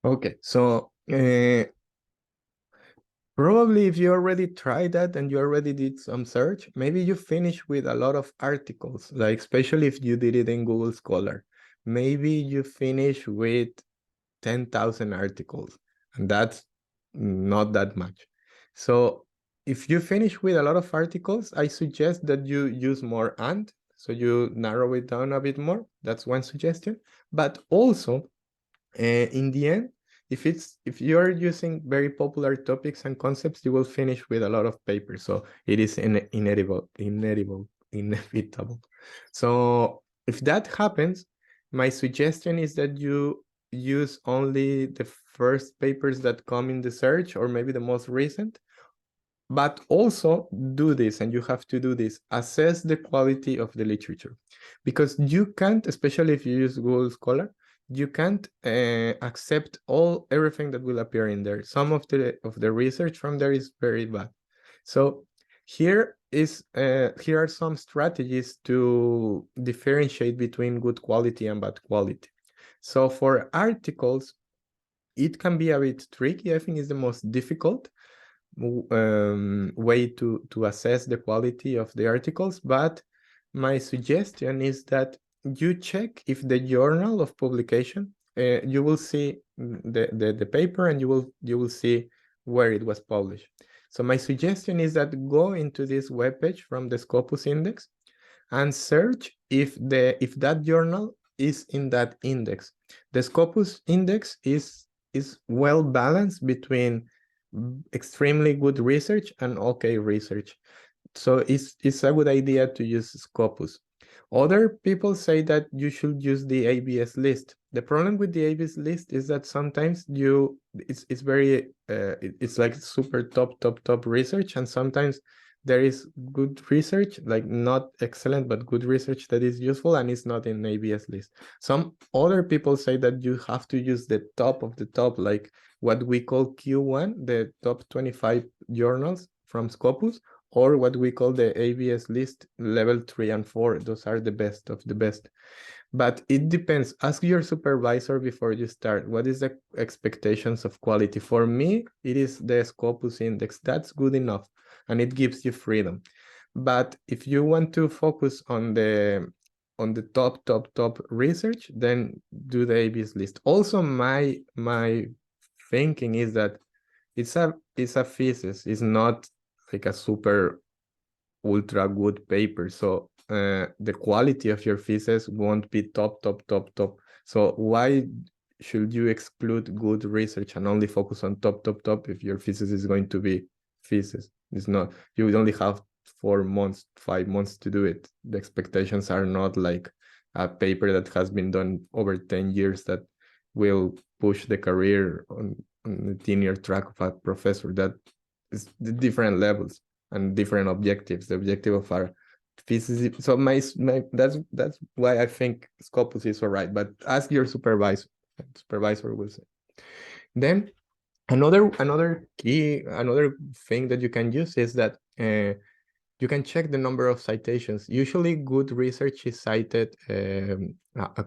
Okay, so probably if you already tried that and you already did some search, maybe you finish with a lot of articles, like especially if you did it in Google Scholar. Maybe you finish with 10,000 articles, and that's not that much. So if you finish with a lot of articles, I suggest that you use more and, so you narrow it down a bit more. That's one suggestion. But also, in the end, if you're using very popular topics and concepts, you will finish with a lot of papers. So it is inevitable. So if that happens, my suggestion is that you use only the first papers that come in the search, or maybe the most recent. But also do this, and you have to do this, assess the quality of the literature. Because you can't, especially if you use Google Scholar, you can't accept everything that will appear in there. Some of the research from there is very bad. So here are some strategies to differentiate between good quality and bad quality. So for articles, it can be a bit tricky. I think it's the most difficult way to assess the quality of the articles, but my suggestion is that you check if the journal of publication, you will see the paper, and you will see where it was published. So my suggestion is that go into this webpage from the Scopus Index and search if that journal is in that index. The Scopus Index is well balanced between extremely good research and okay research. So it's a good idea to use Scopus. Other people say that you should use the ABS list. The problem with the ABS list is that sometimes it's very it's like super top research, and sometimes there is good research, like not excellent but good research that is useful, and it's not in ABS list. Some other people say that you have to use the top of the top, like what we call Q1, the top 25 journals from Scopus, or what we call the ABS list level 3 and 4. Those are the best of the best. But it depends. Ask your supervisor before you start. What is the expectations of quality? For me, it is the Scopus Index. That's good enough, and it gives you freedom. But if you want to focus on the top research, then do the ABS list. Also, my thinking is that it's a thesis. It's not like a super ultra good paper. So the quality of your thesis won't be top. So why should you exclude good research and only focus on top if your thesis is going to be thesis? It's not. You would only have 4 months, 5 months to do it. The expectations are not like a paper that has been done over 10 years that will push the career on the tenure track of a professor. That is the different levels and different objectives. The objective of our thesis. So that's why I think Scopus is all right. But ask your supervisor. Supervisor will say. Then another thing that you can use is that you can check the number of citations. Usually good research is cited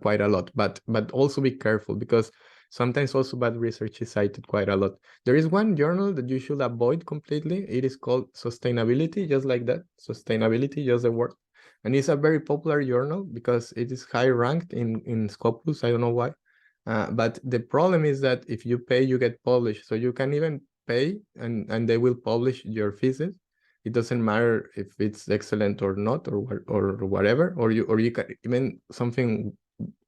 quite a lot, but also be careful, because sometimes also bad research is cited quite a lot. There is one journal that you should avoid completely. It is called Sustainability, just like that. Sustainability, just the word. And it's a very popular journal because it is high ranked in Scopus. I don't know why. But the problem is that if you pay, you get published. So you can even pay and they will publish your thesis. It doesn't matter if it's excellent or not, or whatever, or you can even something,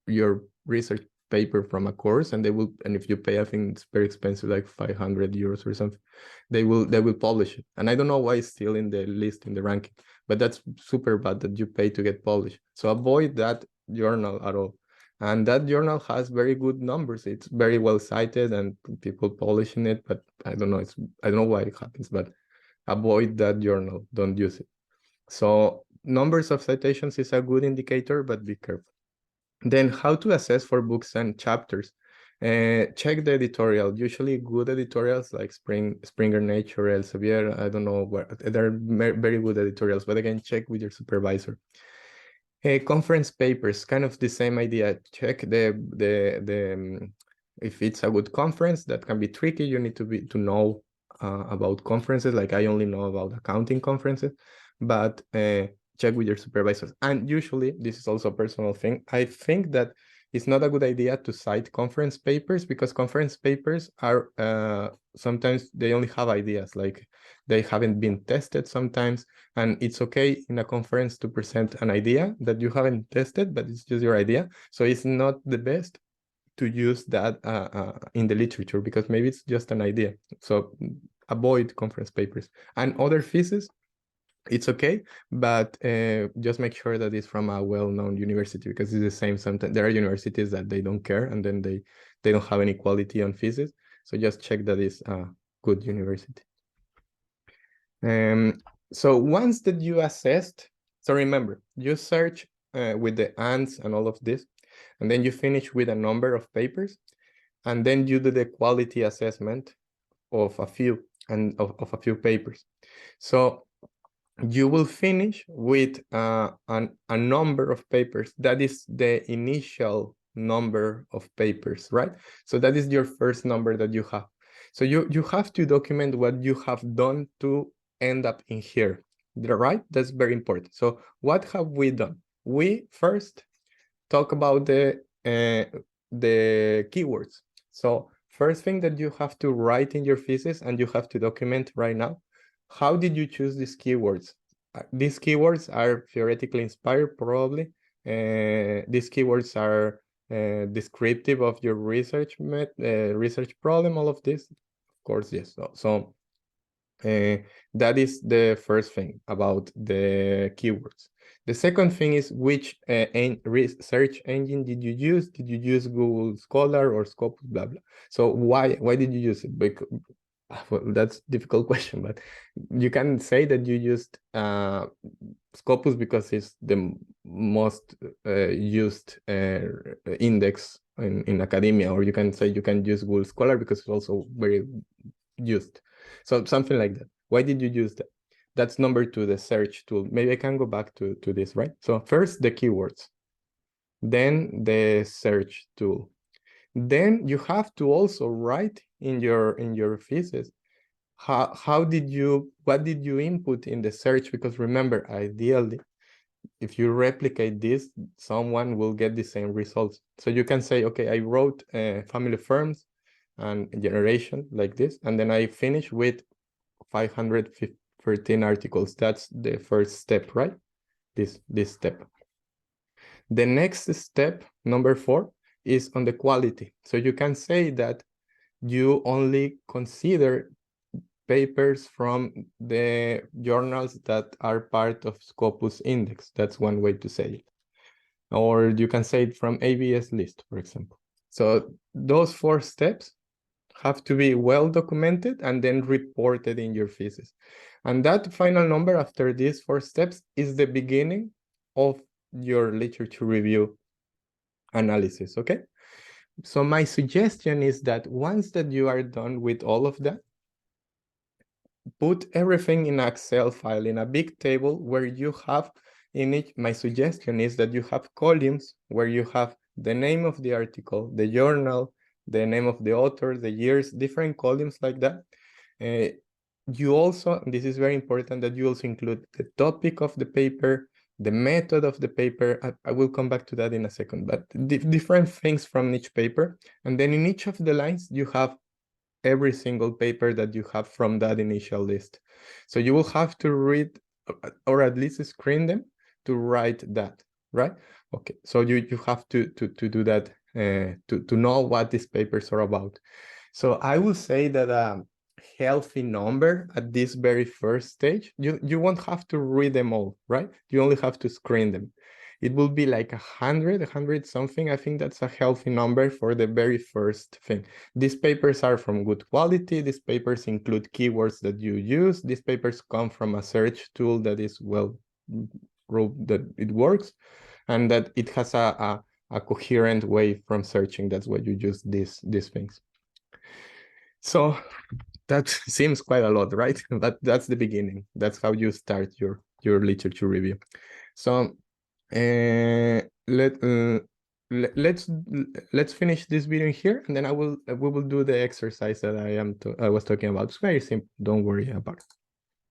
your research paper from a course, and if you pay, I think it's very expensive, like 500 euros or something, they will publish it. And I don't know why it's still in the list, in the ranking, but that's super bad that you pay to get published. So avoid that journal at all. And that journal has very good numbers. It's very well cited and people publishing it, but I don't know why it happens, but avoid that journal. Don't use it. So numbers of citations is a good indicator, but be careful. Then how to assess for books and chapters. Check the editorial. Usually good editorials like Springer Nature, Elsevier, I don't know where, they're very good editorials, but again, check with your supervisor. Conference papers, kind of the same idea. Check the If it's a good conference, that can be tricky. You need to know about conferences. Like I only know about accounting conferences, but check with your supervisors. And usually, this is also a personal thing. I think that it's not a good idea to cite conference papers, because conference papers are sometimes they only have ideas, like they haven't been tested sometimes. And it's okay in a conference to present an idea that you haven't tested, but it's just your idea. So it's not the best to use that in the literature, because maybe it's just an idea. So avoid conference papers. And other theses, it's okay, but just make sure that it's from a well-known university, because it's the same. Sometimes there are universities that they don't care, and then they don't have any quality on thesis. So just check that it's a good university. So once that you assessed, so remember, you search with the ANDs and all of this, and then you finish with a number of papers, and then you do the quality assessment of a few of a few papers. So you will finish with a number of papers. That is the initial number of papers, right? So that is your first number that you have. So you have to document what you have done to end up in here, right? That's very important. So what have we done? We first talk about the keywords. So first thing that you have to write in your thesis and you have to document right now, how did you choose these keywords? These keywords are theoretically inspired, probably. These keywords are descriptive of your research problem, all of this. Of course, yes. So that is the first thing about the keywords. The second thing is which research engine did you use? Did you use Google Scholar or Scopus, blah, blah. So why did you use it? Because, well, that's a difficult question, but you can say that you used Scopus because it's the most used index in academia, or you can say you can use Google Scholar because it's also very used. So something like that. Why did you use that? That's number two, the search tool. Maybe I can go back to this, right? So first the keywords, then the search tool. Then you have to also write in your thesis, what did you input in the search? Because remember, ideally, if you replicate this, someone will get the same results. So you can say, okay, I wrote family firms and generation like this, and then I finish with 513 articles. That's the first step, right? This step. The next step, number 4, is on the quality. So you can say that you only consider papers from the journals that are part of Scopus Index. That's one way to say it. Or you can say it from ABS list, for example. So those 4 steps have to be well documented and then reported in your thesis. And that final number after these 4 steps is the beginning of your literature review analysis, okay? So my suggestion is that once that you are done with all of that, put everything in an Excel file, in a big table where you have in it. My suggestion is that you have columns where you have the name of the article, the journal, the name of the author, the years, different columns like that. You also, this is very important, that you also include the topic of the paper, the method of the paper. I will come back to that in a second, but different things from each paper. And then in each of the lines, you have every single paper that you have from that initial list. So you will have to read, or at least screen them to write that, right? Okay, so you have to do that to know what these papers are about. So I will say that a healthy number at this very first stage, you won't have to read them all, right? You only have to screen them. It will be like 100 something. I think that's a healthy number for the very first thing. These papers are from good quality. These papers include keywords that you use. These papers come from a search tool that is well, that it works, and that it has a coherent way from searching. That's why you use these things. So that seems quite a lot, right? But that's the beginning. That's how you start your literature review. So let's let's finish this video here, and then we will do the exercise that I was talking about. It's very simple. Don't worry about it.